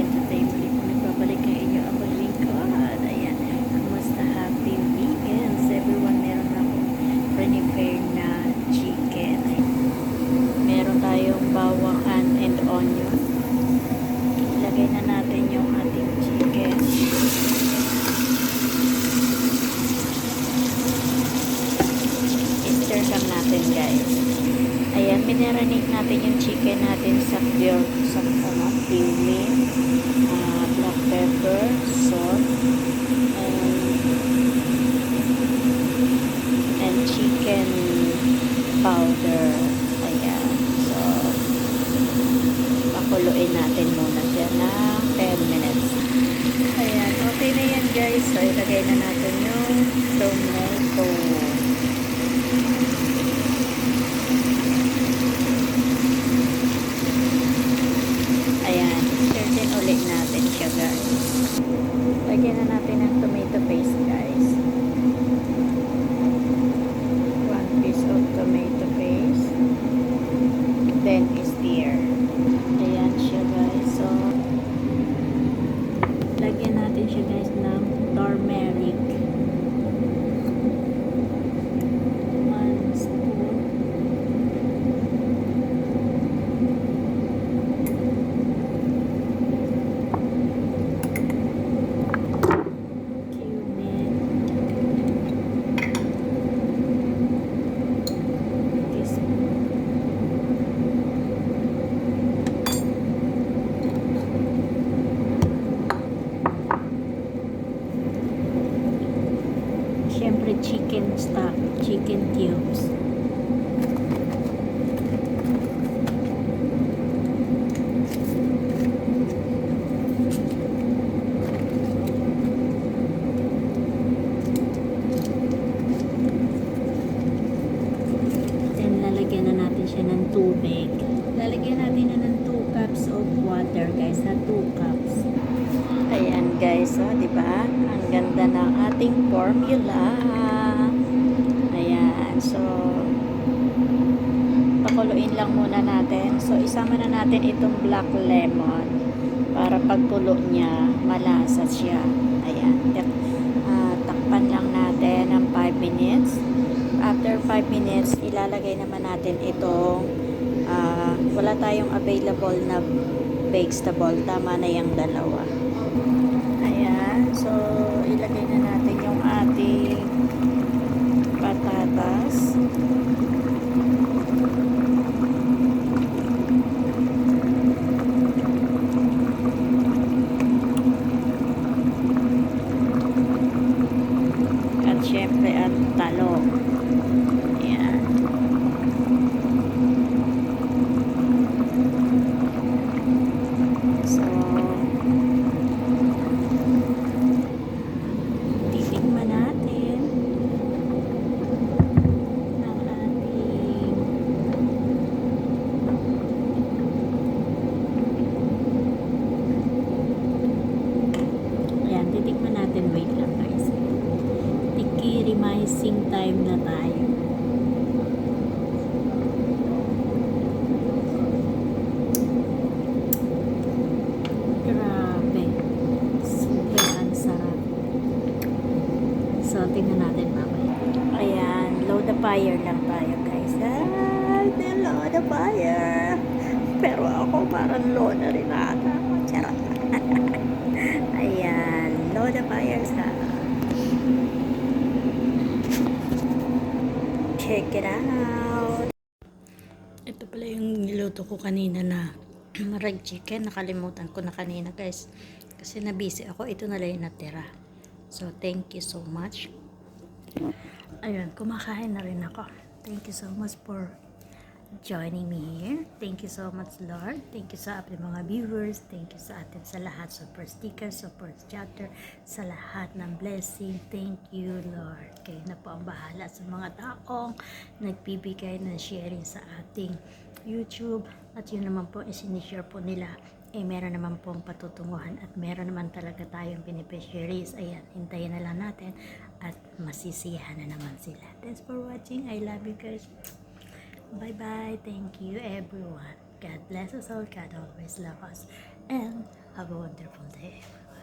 again, today muli po nagbabalik ang inyo ako lingkod. Ayan, kumusta, happy weekends everyone. Meron akong prepare na chicken. Meron tayong bawang and onion. Ilagay na natin yung ating chicken. I-stir lang natin, guys. Ayan, minarinate natin yung chicken natin sa cumin, black pepper, salt, and chicken powder. Ayan. So, pakuluin natin muna siya ng 10 minutes. Ayan. Okay na yan, guys. So, ilagay na natin yung tomato. Ayan. Stir din ulit natin siya, guys. Lagyan na natin ng tomato paste, guys. 1 piece of tomato paste. Then, stir. Ayan siya, guys. So, lagyan natin siya, guys, ng turmeric. 1 spoon. Cumin. Teaspoon. Siyempre, chicken stock, chicken cubes. Then, lalagyan na natin siya ng tubig. Lalagyan natin na ng 2 cups of water, guys, na 2 cups. Ayan, guys, oh, di ba? Ang ganda ng ating formula. Ayan, so pakuluin lang muna natin. So, isama na natin itong black lemon para pagkulo niya, malasa siya. Ayan, takpan lang natin ng 5 minutes. After 5 minutes, ilalagay naman natin itong wala tayong available na vegetable. Tama na yung dalawa. Ayan, so ilagay na natin yung ating patatas. At syempre ang talong. Ayan. So, titikman natin ang ating ayan, titikman natin. Wait lang, guys. Tikirimizing time na tayo. Grabe. Super ang sarap. So, tingnan natin mamaya. Ayan, low the fire lang tayo, guys. Low the fire. Pero ako parang low na rin ata. Charot. Ayan, low the fire sa. Check it out. Ito pala yung niluto ko kanina na marag chicken. Nakalimutan ko na kanina, guys. Kasi na-busy ako. Ito na lang yung natira. So, thank you so much. Ayun, kumakain na rin ako. Thank you so much for joining me here. Thank you so much, Lord. Thank you sa ating mga viewers. Thank you sa atin sa lahat. Super sticker, super chatter, sa lahat ng blessing. Thank you, Lord. Kayo na po ang bahala sa mga taong nagbibigay ng sharing sa ating YouTube. At yun naman po, isinishare po nila. Meron naman pong patutunguhan at meron naman talaga tayong beneficiaries. Ayan, hintayin na lang natin at masisiyahan na naman sila. Thanks for watching. I love you, guys. Bye-bye. Thank you, everyone. God bless us all. God always love us. And Have a wonderful day, everyone.